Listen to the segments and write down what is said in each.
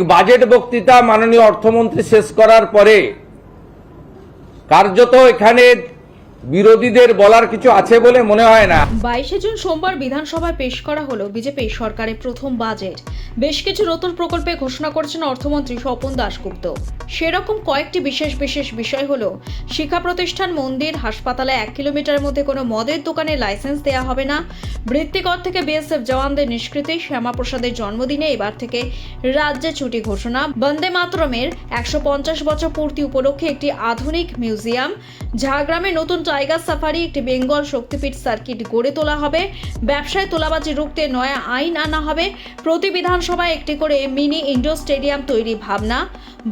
Budget বক্তৃতা মাননীয় অর্থমন্ত্রী শেষ করার পরে কার্যত এখানে বিরোধীদের বলার কিছু আছে বলে মনে হয় না। 22 জুন সোমবার বিধানসভায় পেশ করা হলো বিজেপি সরকারের প্রথম বাজেট। বেশ কিছু নতুন প্রকল্পে ঘোষণা করেছেন অর্থমন্ত্রী স্বপন দাশগুপ্ত। সেরকম কয়েকটি বিশেষ বিষয় হলো শিক্ষা প্রতিষ্ঠান, মন্দির, হাসপাতালে 1 কিলোমিটারের মধ্যে কোনো মদের দোকানের লাইসেন্স দেওয়া হবে না, বৃত্তিকর থেকে বিএসএফ জওয়ানদের নিষ্কৃতি, শ্যামাপ্রসাদের জন্মদিনে এবার থেকে রাজ্যে ছুটি ঘোষণা, বন্দে মাতরমের 150 বছর পূর্তি উপলক্ষে একটি আধুনিক মিউজিয়াম, ঝাড়গ্রামে নতুন টাইগার সাফারি, একটি বেঙ্গল শক্তিপীঠ সার্কিট গড়ে তোলা হবে, ব্যবসায় তোলাবাজি রুখতে নয়া আইন আনা হবে, প্রতি বিধানসভায় একটি করে মিনি ইন্ডোর স্টেডিয়াম তৈরি ভাবনা,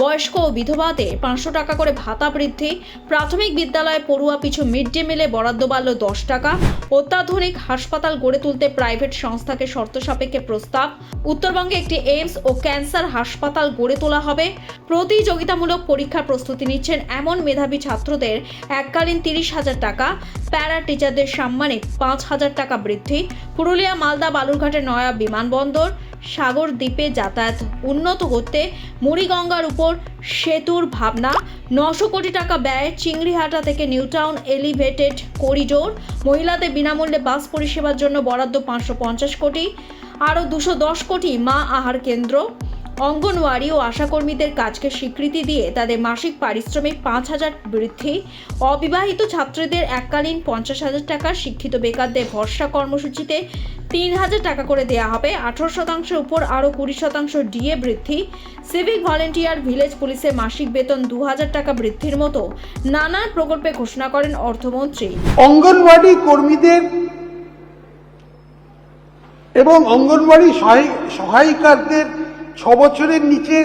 বয়স্ক ও বিধবাদের 500 টাকা করে ভাতা বৃদ্ধি, প্রাথমিক বিদ্যালয়ে পড়ুয়া পিছু মিড ডে মিলে বরাদ্দ বাড়ল 10 টাকা, অত্যাধুনিক হাসপাতাল গড়ে তুলতে প্রাইভেট সংস্থাকে শর্ত সাপেক্ষে প্রস্তাব, উত্তরবঙ্গে একটি এইমস ও ক্যান্সার হাসপাতাল গড়ে তোলা হবে, প্রতিযোগিতামূলক পরীক্ষার প্রস্তুতি নিচ্ছেন এমন মেধাবী ছাত্রদের এককালীন 30,000 টাকা, প্যারা টিচারদের সম্মানে 5,000 টাকা বৃদ্ধি, পুরুলিয়া, মালদা, বালুরঘাটের নয়া বিমানবন্দর, সাগর দ্বীপে যাতায়াত উন্নত করতে মুড়িগঙ্গার উপর সেতুর ভাবনা, 900 কোটি টাকা ব্যয় চিংড়িহাটা থেকে নিউ টাউন এলিভেটেড করিডোর, মহিলাদের বিনামূল্যে বাস পরিষেবার জন্য বরাদ্দ 550 কোটি, আরও 210 কোটি মা আহার কেন্দ্র, অঙ্গনওয়াড়ি ও আশাকর্মীদের কাজকে স্বীকৃতি দিয়ে তাদের মাসিক পারিশ্রমিক 5,000 বৃদ্ধি, অবিবাহিত ছাত্রীদের এককালীন 50,000 টাকা, শিক্ষিত বেকারদের ভরসা কর্মসূচিতে 3,000 টাকা করে দেওয়া হবে, 18% উপর আরও 20% ডিএ বৃদ্ধি, সিভিক ভলেন্টিয়ার, ভিলেজ পুলিশের মাসিক বেতন 2,000 টাকা বৃদ্ধির মতো নানান প্রকল্পে ঘোষণা করেন অর্থমন্ত্রী। অঙ্গনওয়াড়ি কর্মীদের এবং অঙ্গনওয়াড়ি সহায়িকাদের 6 বছরের নিচে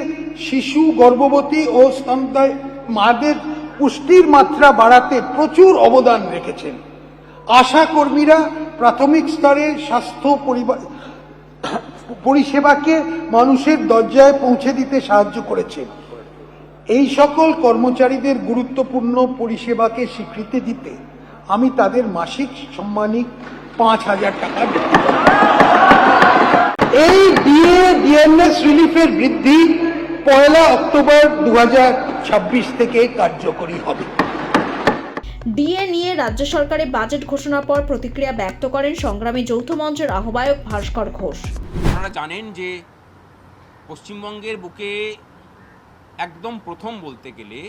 শিশু, গর্ভবতী ও স্তন্যদায়ী মাদের পুষ্টির মাত্রা বাড়াতে প্রচুর অবদান রেখেছেন। আশা কর্মীরা প্রাথমিক স্তরে স্বাস্থ্য পরিষেবাকে মানুষের দরজায় পৌঁছে দিতে সাহায্য করেছেন। এই সকল কর্মচারীদের গুরুত্বপূর্ণ পরিষেবাকে স্বীকৃতি দিতে আমি তাদের মাসিক সম্মানিক 5,000 টাকা দেব। এই ডিএনএস রিলিফের বৃদ্ধি 1 অক্টোবর 2026 থেকে কার্যকরী হবে। ডিএ নিয়ে রাজ্য সরকারের বাজেট ঘোষণার পর প্রতিক্রিয়া ব্যক্ত করেন সংগ্রামী যৌথ মঞ্চের আহ্বায়ক ভাস্কর ঘোষ। আপনারা জানেন যে পশ্চিমবঙ্গের বুকে একদম প্রথম বলতে গেলে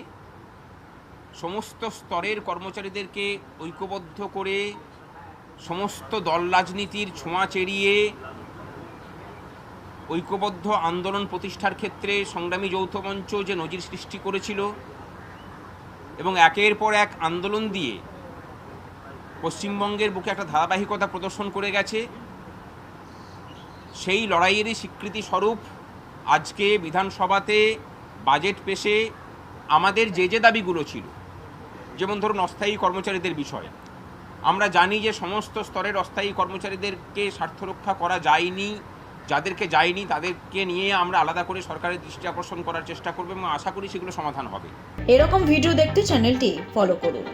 সমস্ত স্তরের কর্মচারীদেরকে ঐক্যবদ্ধ করে সমস্ত দল রাজনীতির ছোঁয়া চেরিয়ে ঐক্যবদ্ধ আন্দোলন প্রতিষ্ঠার ক্ষেত্রে সংগ্রামী যৌথ মঞ্চ যে নজির সৃষ্টি করেছিল এবং একের পর এক আন্দোলন দিয়ে পশ্চিমবঙ্গের বুকে একটা ধারাবাহিকতা প্রদর্শন করে গেছে, সেই লড়াইয়েরই স্বীকৃতি স্বরূপ আজকে বিধানসভাতে বাজেট পেশে আমাদের যে দাবিগুলো ছিল, যেমন ধরুন অস্থায়ী কর্মচারীদের বিষয়, আমরা জানি যে সমস্ত স্তরের অস্থায়ী কর্মচারীদেরকে স্বার্থ রক্ষা করা যায়নি, যাদেরকে যায়নি তাদেরকে নিয়ে আমরা আলাদা করে সরকারের দৃষ্টি আকর্ষণ করার চেষ্টা করব এবং আশা করি সেগুলো সমাধান হবে। এরকম ভিডিও দেখতে চ্যানেলটি ফলো করুন।